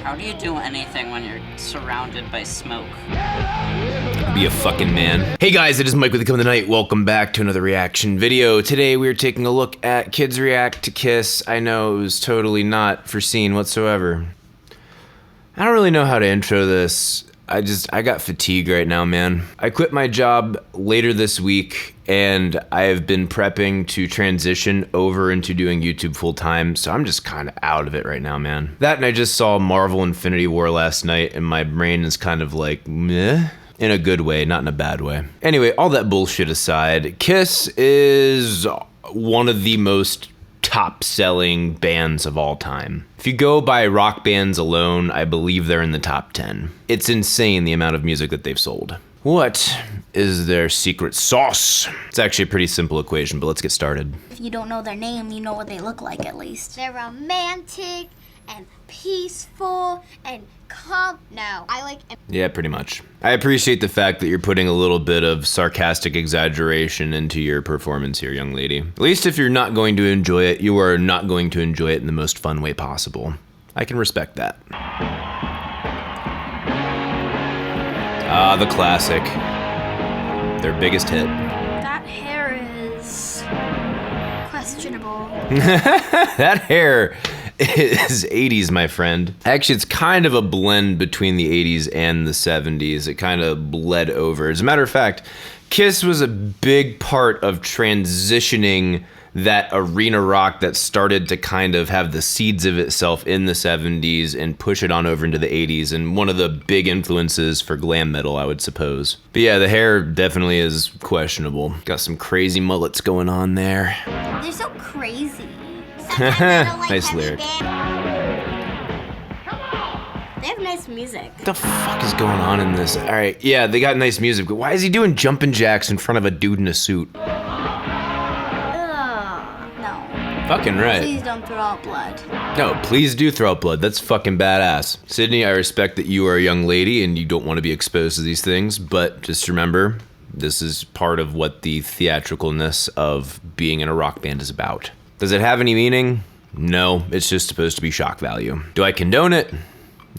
How do you do anything when you're surrounded by smoke? Be a fucking man. Hey guys, it is Mike with the Come of the Night. Welcome back to another reaction video. Today we are taking a look at kids react to Kiss. I know it was totally not foreseen whatsoever. I don't really know how to intro this. I got fatigue right now, man. I quit my job later this week and I have been prepping to transition over into doing YouTube full time, so I'm just kind of out of it right now, man. That and I just saw Marvel Infinity War last night and my brain is kind of like, meh. In a good way, not in a bad way. Anyway, all that bullshit aside, Kiss is one of the most top-selling bands of all time. If you go by rock bands alone, I believe they're in the top 10. It's insane the amount of music that they've sold. What is their secret sauce? It's actually a pretty simple equation, but let's get started. If you don't know their name, you know what they look like at least. They're romantic and peaceful and calm. No, I like... Yeah, pretty much. I appreciate the fact that you're putting a little bit of sarcastic exaggeration into your performance here, young lady. At least if you're not going to enjoy it, you are not going to enjoy it in the most fun way possible. I can respect that. Ah, the classic. Their biggest hit. That hair is... questionable. That hair is 80s, my friend. Actually, it's kind of a blend between the 80s and the 70s. It kind of bled over. As a matter of fact, Kiss was a big part of transitioning that arena rock that started to kind of have the seeds of itself in the 70s and push it on over into the 80s, and one of the big influences for glam metal, I would suppose. But yeah, the hair definitely is questionable. Got some crazy mullets going on there. They're so crazy. Nice lyric. They have nice music. What the fuck is going on in this? Alright, yeah, they got nice music, but why is he doing jumping jacks in front of a dude in a suit? No. Fucking right. Please don't throw out blood. No, please do throw out blood. That's fucking badass. Sydney, I respect that you are a young lady and you don't want to be exposed to these things, but just remember, this is part of what the theatricalness of being in a rock band is about. Does it have any meaning? No, it's just supposed to be shock value. Do I condone it?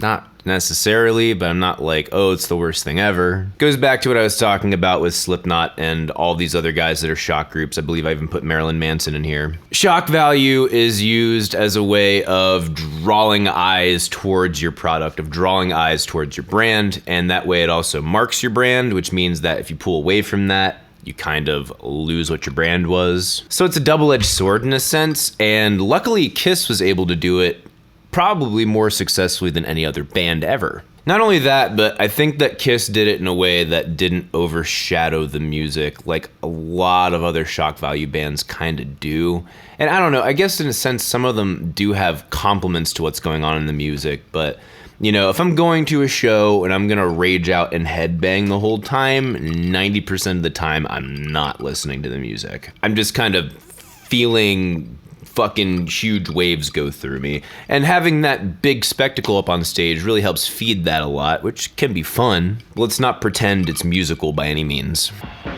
Not necessarily, but I'm not like, oh, it's the worst thing ever. Goes back to what I was talking about with Slipknot and all these other guys that are shock groups. I believe I even put Marilyn Manson in here. Shock value is used as a way of drawing eyes towards your product, of drawing eyes towards your brand, and that way it also marks your brand, which means that if you pull away from that, you kind of lose what your brand was. So it's a double-edged sword in a sense, and luckily Kiss was able to do it probably more successfully than any other band ever. Not only that, but I think that Kiss did it in a way that didn't overshadow the music like a lot of other shock value bands kind of do. And I don't know, I guess in a sense some of them do have compliments to what's going on in the music, but you know, if I'm going to a show and I'm gonna rage out and headbang the whole time, 90% of the time I'm not listening to the music. I'm just kind of feeling fucking huge waves go through me. And having that big spectacle up on stage really helps feed that a lot, which can be fun. Let's not pretend it's musical by any means.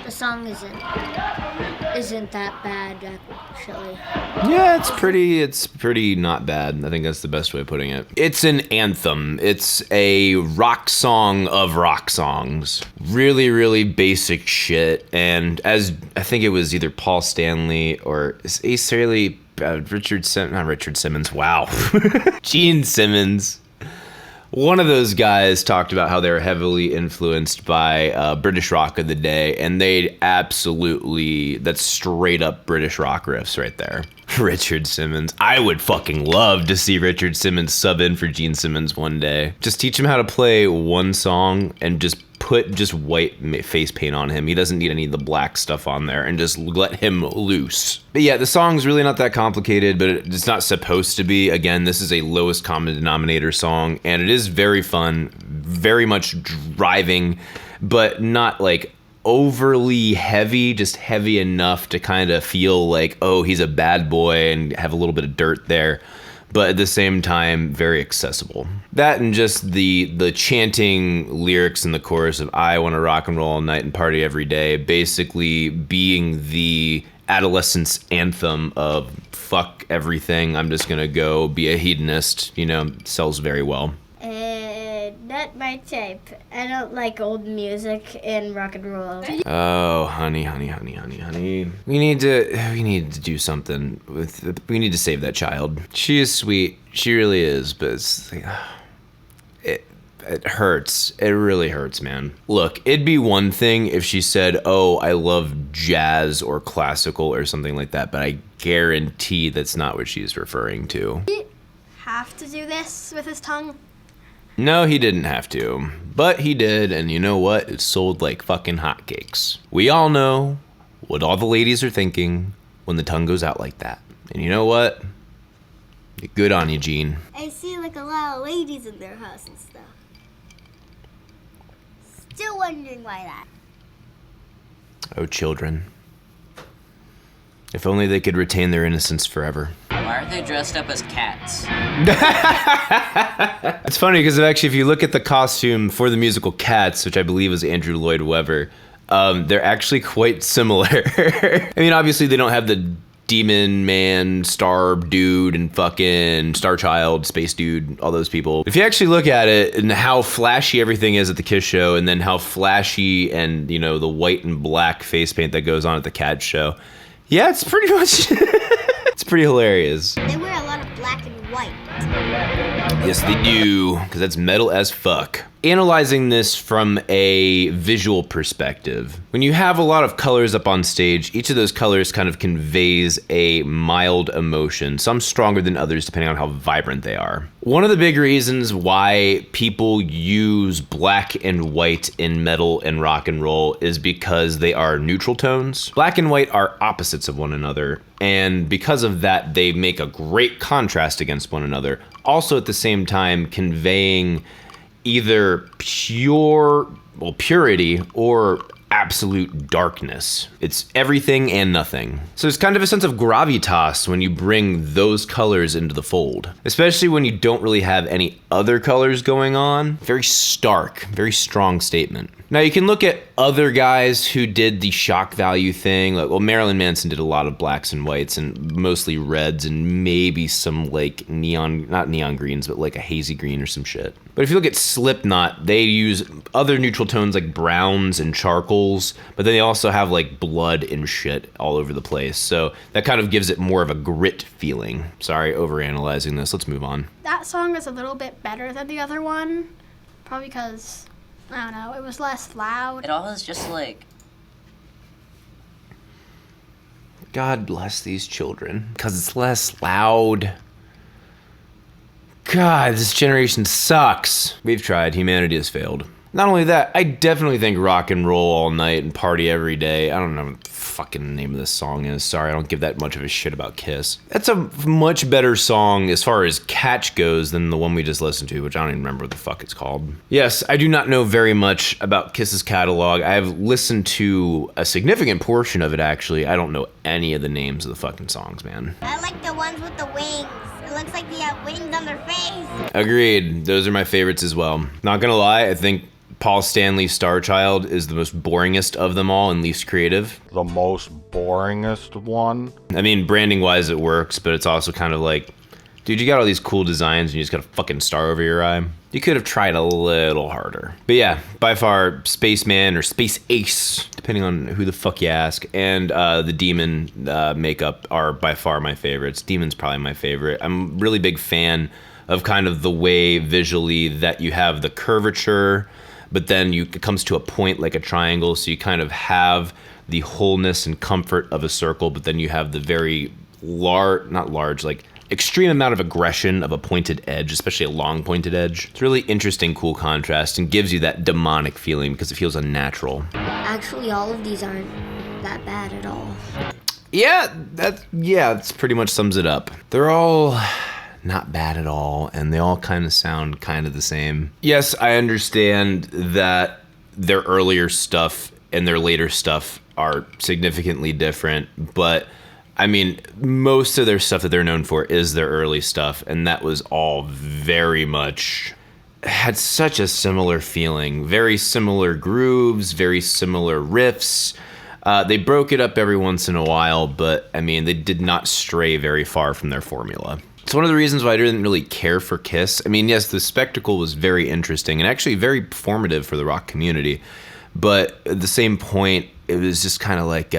The song isn't that bad, actually. Yeah, it's pretty not bad. I think that's the best way of putting it. It's an anthem. It's a rock song of rock songs. Really, really basic shit. And as I think it was either Paul Stanley or Ace Frehley, not Richard Simmons, wow. Gene Simmons. One of those guys talked about how they were heavily influenced by British rock of the day, and they absolutely, that's straight up British rock riffs right there. Richard Simmons. I would fucking love to see Richard Simmons sub in for Gene Simmons one day. Just teach him how to play one song and just put just white face paint on him. He doesn't need any of the black stuff on there, and just let him loose. But yeah, the song's really not that complicated, but it's not supposed to be. Again, this is a lowest common denominator song, and it is very fun, very much driving, but not like overly heavy, just heavy enough to kind of feel like, oh, he's a bad boy and have a little bit of dirt there. But at the same time, very accessible. That and just the chanting lyrics in the chorus of I want to rock and roll all night and party every day, basically being the adolescence anthem of fuck everything, I'm just gonna go be a hedonist, you know, sells very well. Not my type. I don't like old music and rock and roll. Oh, honey. We need to do something we need to save that child. She is sweet. She really is, but it's like, it hurts. It really hurts, man. Look, it'd be one thing if she said, "Oh, I love jazz or classical or something like that," but I guarantee that's not what she's referring to. Have to do this with his tongue? No, he didn't have to, but he did, and you know what? It sold like fucking hotcakes. We all know what all the ladies are thinking when the tongue goes out like that. And you know what? Good on you, Gene. I see like a lot of ladies in their house and stuff. Still wondering why that. Oh, children. If only they could retain their innocence forever. Why are they dressed up as cats? It's funny because actually, if you look at the costume for the musical Cats, which I believe is Andrew Lloyd Webber, they're actually quite similar. I mean, obviously, they don't have the Demon Man, Star Dude, and fucking Star Child, Space Dude, all those people. If you actually look at it and how flashy everything is at the Kiss show, and then how flashy and, you know, the white and black face paint that goes on at the Cats show, yeah, it's pretty much, it's pretty hilarious. They wear a lot of black and white. Yes, they do, because that's metal as fuck. Analyzing this from a visual perspective, when you have a lot of colors up on stage, each of those colors kind of conveys a mild emotion, some stronger than others depending on how vibrant they are. One of the big reasons why people use black and white in metal and rock and roll is because they are neutral tones. Black and white are opposites of one another, and because of that, they make a great contrast against one another. Also at the same time conveying either purity or absolute darkness. It's everything and nothing. So there's kind of a sense of gravitas when you bring those colors into the fold, especially when you don't really have any other colors going on. Very stark, very strong statement. Now you can look at other guys who did the shock value thing. Like, well, Marilyn Manson did a lot of blacks and whites and mostly reds and maybe some like not neon greens, but like a hazy green or some shit. But if you look at Slipknot, they use other neutral tones like browns and charcoals, but then they also have like blood and shit all over the place. So that kind of gives it more of a grit feeling. Sorry, overanalyzing this. Let's move on. That song is a little bit better than the other one, probably because, I don't know, it was less loud. It all is just like... God bless these children, because it's less loud. God, this generation sucks. We've tried. Humanity has failed. Not only that, I definitely think rock and roll all night and party every day. I don't know what the fucking name of this song is. Sorry, I don't give that much of a shit about Kiss. That's a much better song as far as catch goes than the one we just listened to, which I don't even remember what the fuck it's called. Yes, I do not know very much about Kiss's catalog. I have listened to a significant portion of it, actually. I don't know any of the names of the fucking songs, man. I like the ones with the wings. It looks like they have wings on their face. Agreed. Those are my favorites as well. Not gonna lie, I think Paul Stanley's Star Child is the most boringest of them all and least creative. The most boringest one? I mean, branding-wise it works, but it's also kind of like, dude, you got all these cool designs and you just got a fucking star over your eye. You could have tried a little harder. But yeah, by far, Spaceman or Space Ace, depending on who the fuck you ask, and the Demon makeup are by far my favorites. Demon's probably my favorite. I'm a really big fan of kind of the way visually that you have the curvature, but then it comes to a point like a triangle, so you kind of have the wholeness and comfort of a circle, but then you have the very extreme amount of aggression of a pointed edge, especially a long pointed edge. It's really interesting, cool contrast, and gives you that demonic feeling because it feels unnatural. Actually, all of these aren't that bad at all. Yeah, that's pretty much sums it up. They're all not bad at all, and they all kind of sound kind of the same. Yes, I understand that their earlier stuff and their later stuff are significantly different, but I mean, most of their stuff that they're known for is their early stuff, and that was all very much, had such a similar feeling, very similar grooves, very similar riffs. They broke it up every once in a while, but I mean, they did not stray very far from their formula. It's one of the reasons why I didn't really care for Kiss. I mean, yes, the spectacle was very interesting and actually very performative for the rock community. But at the same point, it was just kind of like,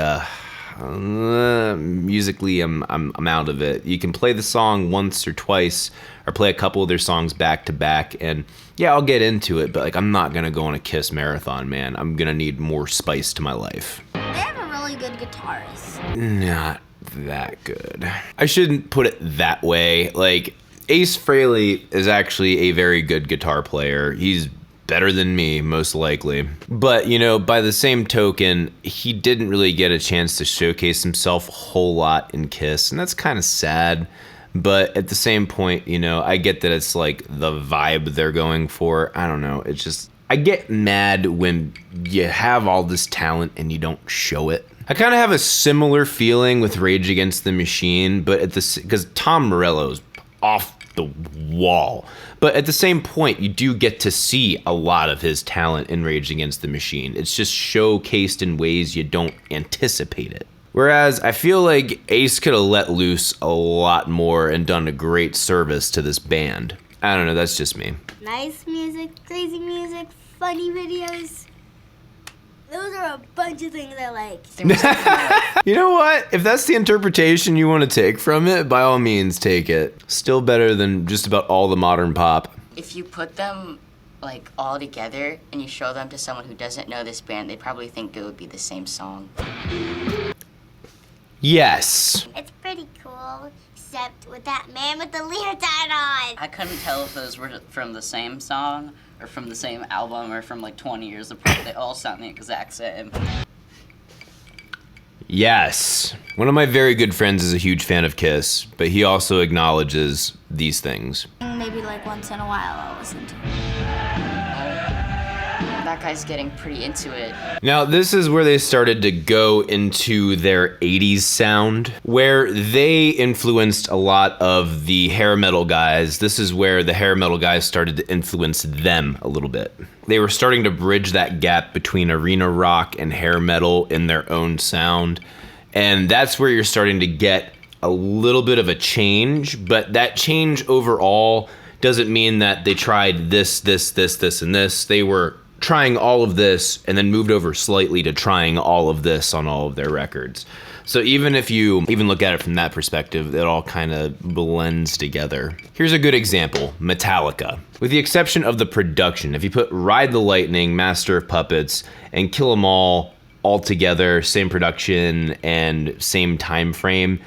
musically, I'm out of it. You can play the song once or twice, or play a couple of their songs back to back, and yeah, I'll get into it, but like, I'm not gonna go on a Kiss marathon, man. I'm gonna need more spice to my life. They have a really good guitarist. Not that good. I shouldn't put it that way. Like, Ace Frehley is actually a very good guitar player. He's better than me, most likely. But, you know, by the same token, he didn't really get a chance to showcase himself a whole lot in Kiss, and that's kind of sad. But at the same point, you know, I get that it's like the vibe they're going for. I don't know. It's just, I get mad when you have all this talent and you don't show it. I kind of have a similar feeling with Rage Against the Machine, but at the, because Tom Morello's off the wall. But at the same point, you do get to see a lot of his talent in Rage Against the Machine. It's just showcased in ways you don't anticipate it. Whereas I feel like Ace could have let loose a lot more and done a great service to this band. I don't know, that's just me. Nice music, crazy music, funny videos. Those are a bunch of things I like. You know what? If that's the interpretation you want to take from it, by all means, take it. Still better than just about all the modern pop. If you put them like all together and you show them to someone who doesn't know this band, they'd probably think it would be the same song. Yes. It's pretty cool, except with that man with the leotard on. I couldn't tell if those were from the same song or from the same album or from like 20 years apart. They all sound the exact same. Yes. One of my very good friends is a huge fan of Kiss, but he also acknowledges these things. Maybe like once in a while I'll listen to it. That guy's getting pretty into it. Now, this is where they started to go into their 80s sound, where they influenced a lot of the hair metal guys. This is where the hair metal guys started to influence them a little bit. They were starting to bridge that gap between arena rock and hair metal in their own sound. And that's where you're starting to get a little bit of a change, but that change overall doesn't mean that they tried this, and this. They were trying all of this and then moved over slightly to trying all of this on all of their records. So even if you even look at it from that perspective, it all kind of blends together. Here's a good example, Metallica. With the exception of the production, if you put Ride the Lightning, Master of Puppets, and Kill 'Em All together, same production and same time frame,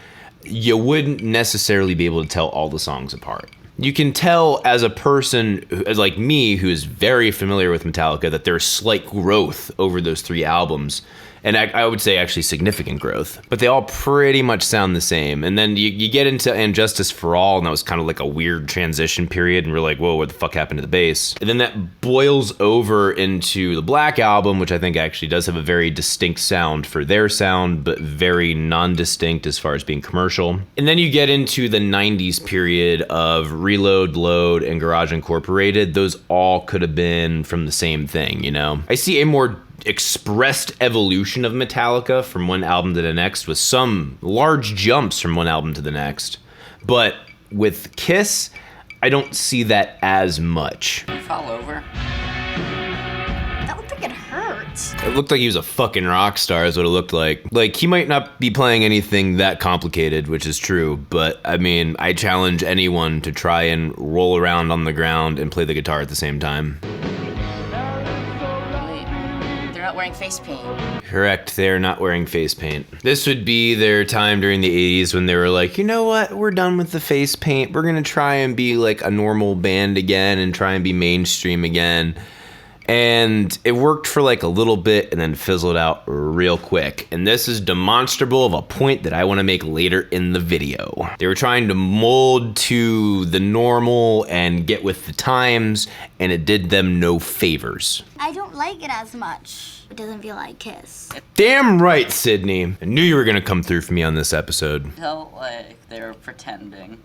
you wouldn't necessarily be able to tell all the songs apart. You can tell as a person like me who is very familiar with Metallica that there's slight growth over those 3 albums. And I would say actually significant growth. But they all pretty much sound the same. And then you get into And Justice for All, and that was kind of like a weird transition period, and we're like, whoa, what the fuck happened to the bass? And then that boils over into the Black Album, which I think actually does have a very distinct sound for their sound, but very non-distinct as far as being commercial. And then you get into the 90s period of Reload, Load, and Garage Incorporated. Those all could have been from the same thing, you know? I see a more expressed evolution of Metallica from one album to the next with some large jumps from one album to the next. But with Kiss, I don't see that as much. Did he fall over? I don't think it hurts. It looked like he was a fucking rock star is what it looked like. Like, he might not be playing anything that complicated, which is true, but I mean, I challenge anyone to try and roll around on the ground and play the guitar at the same time. Wearing face paint. Correct, they're not wearing face paint. This would be their time during the 80s when they were like, you know what, we're done with the face paint. We're gonna try and be like a normal band again and try and be mainstream again. And it worked for like a little bit and then fizzled out real quick. And this is demonstrable of a point that I want to make later in the video. They were trying to mold to the normal and get with the times, and it did them no favors. I don't like it as much. It doesn't feel like Kiss. Damn right, Sydney. I knew you were gonna come through for me on this episode. Felt like they were pretending.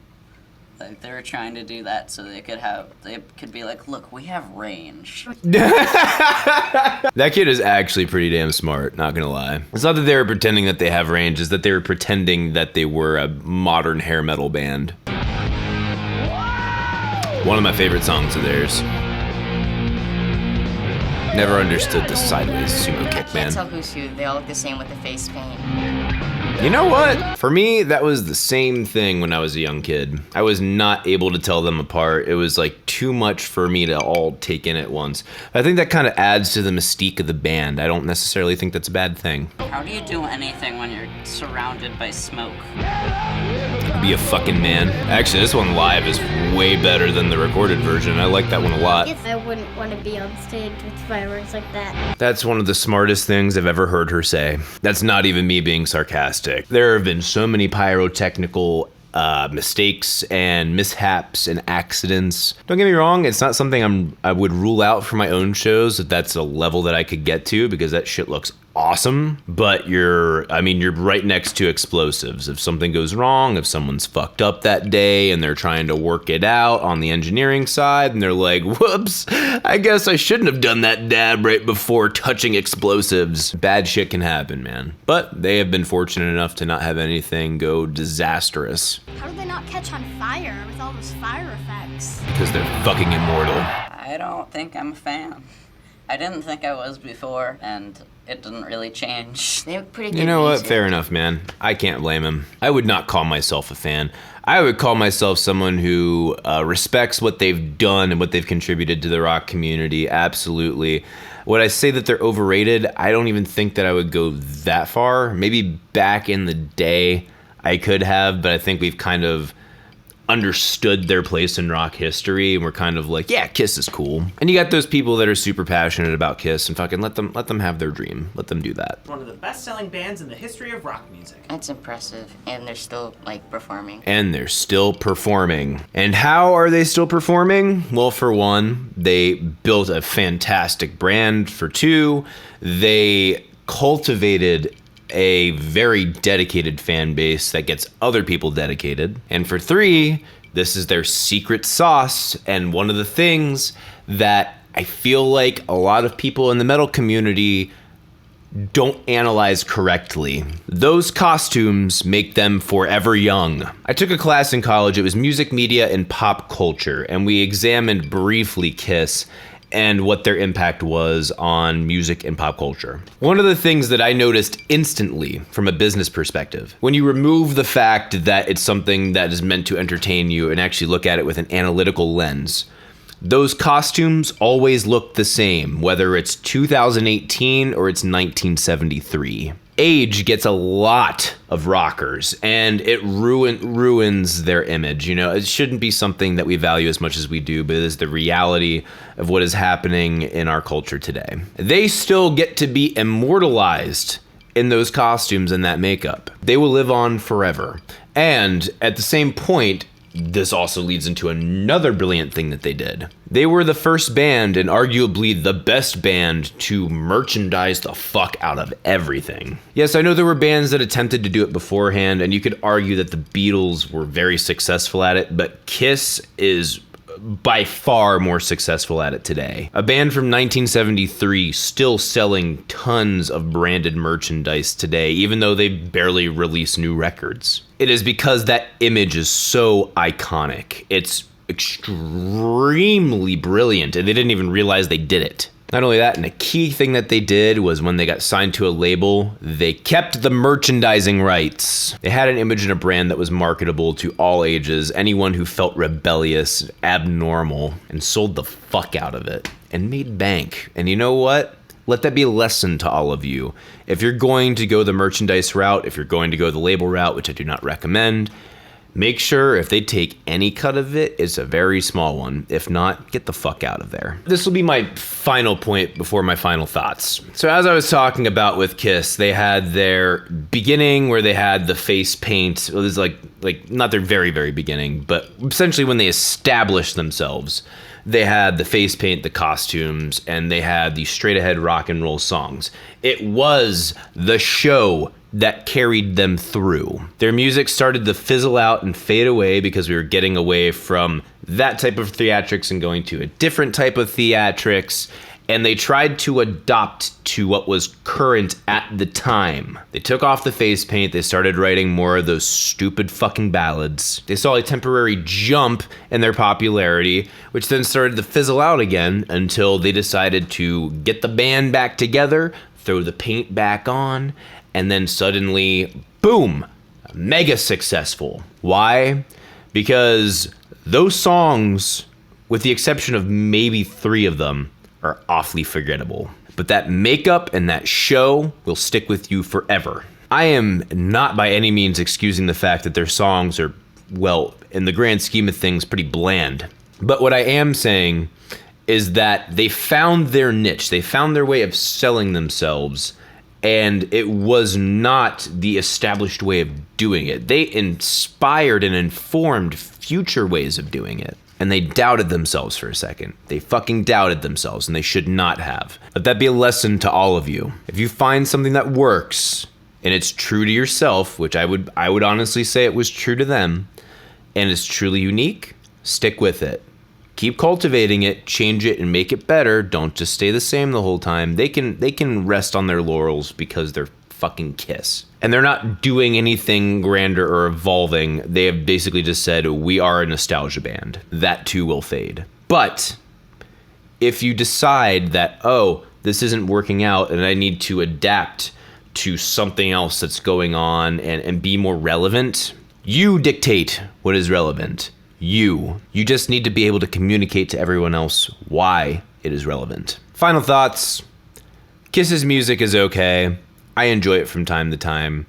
Like they were trying to do that so they could be like, look, we have range. That kid is actually pretty damn smart, not gonna lie. It's not that they were pretending that they have range, it's that they were pretending that they were a modern hair metal band. One of my favorite songs of theirs. Never understood the sideways sumo kick, Can't man. tell who's who. They all look the same with the face paint. You know what? For me, that was the same thing when I was a young kid. I was not able to tell them apart. It was like too much for me to all take in at once. I think that kind of adds to the mystique of the band. I don't necessarily think that's a bad thing. How do you do anything when you're surrounded by smoke? Be a fucking man. Actually, this one live is way better than the recorded version. I like that one a lot. I wouldn't want to be on stage with fireworks like that. That's one of the smartest things I've ever heard her say. That's not even me being sarcastic. There have been so many pyrotechnical mistakes and mishaps and accidents. Don't get me wrong, it's not something I would rule out for my own shows if that's a level that I could get to, because that shit looks awesome. But you're right next to explosives. If something goes wrong, if someone's fucked up that day and they're trying to work it out on the engineering side and they're like, whoops, I guess I shouldn't have done that dab right before touching explosives. Bad shit can happen, man. But they have been fortunate enough to not have anything go disastrous. How do they not catch on fire with all those fire effects? Because they're fucking immortal. I don't think I'm a fan. I didn't think I was before, and it didn't really change. They have pretty good You know what? music. Fair enough, man. I can't blame him. I would not call myself a fan. I would call myself someone who respects what they've done and what they've contributed to the rock community. Absolutely. Would I say that they're overrated? I don't even think that I would go that far. Maybe back in the day I could have, but I think we've kind of understood their place in rock history, and we're kind of like, yeah, Kiss is cool. And you got those people that are super passionate about Kiss, and fucking let them have their dream. Let them do that. One of the best-selling bands in the history of rock music. That's impressive. And they're still, performing. And they're still performing. And how are they still performing? Well, for one, they built a fantastic brand. For two, they cultivated a very dedicated fan base that gets other people dedicated. And for three, this is their secret sauce, and one of the things that I feel like a lot of people in the metal community don't analyze correctly. Those costumes make them forever young. I took a class in college. It was music, media, and pop culture, and we examined briefly Kiss and what their impact was on music and pop culture. One of the things that I noticed instantly from a business perspective, when you remove the fact that it's something that is meant to entertain you and actually look at it with an analytical lens, those costumes always look the same, whether it's 2018 or it's 1973. Age gets a lot of rockers, and it ruins their image. You know, it shouldn't be something that we value as much as we do, but it is the reality of what is happening in our culture today. They still get to be immortalized in those costumes and that makeup. They will live on forever. And at the same point, this also leads into another brilliant thing that they did. They were the first band, and arguably the best band, to merchandise the fuck out of everything. Yes, I know there were bands that attempted to do it beforehand, and you could argue that the Beatles were very successful at it, but Kiss is by far more successful at it today. A band from 1973 still selling tons of branded merchandise today, even though they barely release new records. It is because that image is so iconic. It's extremely brilliant, and they didn't even realize they did it. Not only that, and a key thing that they did was when they got signed to a label, they kept the merchandising rights. They had an image and a brand that was marketable to all ages, anyone who felt rebellious, abnormal, and sold the fuck out of it, and made bank. And you know what? Let that be a lesson to all of you. If you're going to go the merchandise route, if you're going to go the label route, which I do not recommend, make sure if they take any cut of it, it's a very small one. If not, get the fuck out of there. This will be my final point before my final thoughts. So as I was talking about with Kiss, they had their beginning where they had the face paint. Well, this is like not their very, very beginning, but essentially when they established themselves, they had the face paint, the costumes, and they had the straight ahead rock and roll songs. It was the show that carried them through. Their music started to fizzle out and fade away because we were getting away from that type of theatrics and going to a different type of theatrics. and they tried to adopt to what was current at the time. They took off the face paint, they started writing more of those stupid fucking ballads. They saw a temporary jump in their popularity, which then started to fizzle out again until they decided to get the band back together, throw the paint back on, and then suddenly, boom, mega successful. Why? Because those songs, with the exception of maybe 3 of them, are awfully forgettable. But that makeup and that show will stick with you forever. I am not by any means excusing the fact that their songs are, well, in the grand scheme of things, pretty bland. But what I am saying is that they found their niche. They found their way of selling themselves, and it was not the established way of doing it. They inspired and informed future ways of doing it. And they doubted themselves for a second. They fucking doubted themselves, and they should not have. Let that be a lesson to all of you. If you find something that works, and it's true to yourself, which I would honestly say it was true to them, and it's truly unique, stick with it. Keep cultivating it, change it, and make it better. Don't just stay the same the whole time. They can rest on their laurels because they're fucking Kiss. And they're not doing anything grander or evolving. They have basically just said, we are a nostalgia band. That too will fade. But if you decide that, oh, this isn't working out and I need to adapt to something else that's going on and be more relevant, you dictate what is relevant. You just need to be able to communicate to everyone else why it is relevant. Final thoughts. Kiss's music is okay. I enjoy it from time to time,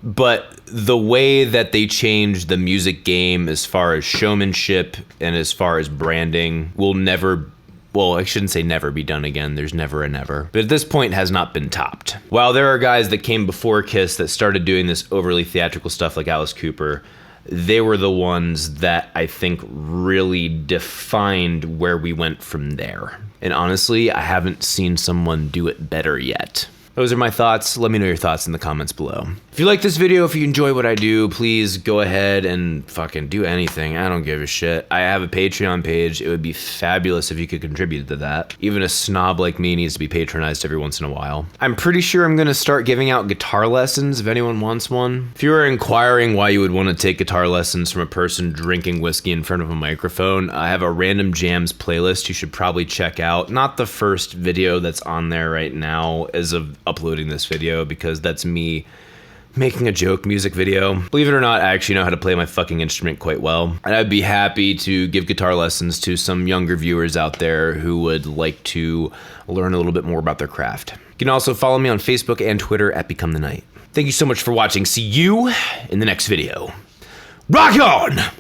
but the way that they changed the music game as far as showmanship and as far as branding will never, well, I shouldn't say never be done again. There's never a never. But at this point has not been topped. While there are guys that came before Kiss that started doing this overly theatrical stuff like Alice Cooper, they were the ones that I think really defined where we went from there. And honestly, I haven't seen someone do it better yet. Those are my thoughts. Let me know your thoughts in the comments below. If you like this video, if you enjoy what I do, please go ahead and fucking do anything. I don't give a shit. I have a Patreon page. It would be fabulous if you could contribute to that. Even a snob like me needs to be patronized every once in a while. I'm pretty sure I'm gonna start giving out guitar lessons if anyone wants one. If you are inquiring why you would want to take guitar lessons from a person drinking whiskey in front of a microphone, I have a random jams playlist you should probably check out. Not the first video that's on there right now as of uploading this video, because that's me making a joke music video. Believe it or not, I actually know how to play my fucking instrument quite well. And I'd be happy to give guitar lessons to some younger viewers out there who would like to learn a little bit more about their craft. You can also follow me on Facebook and Twitter at Become the Night. Thank you so much for watching. See you in the next video. Rock on!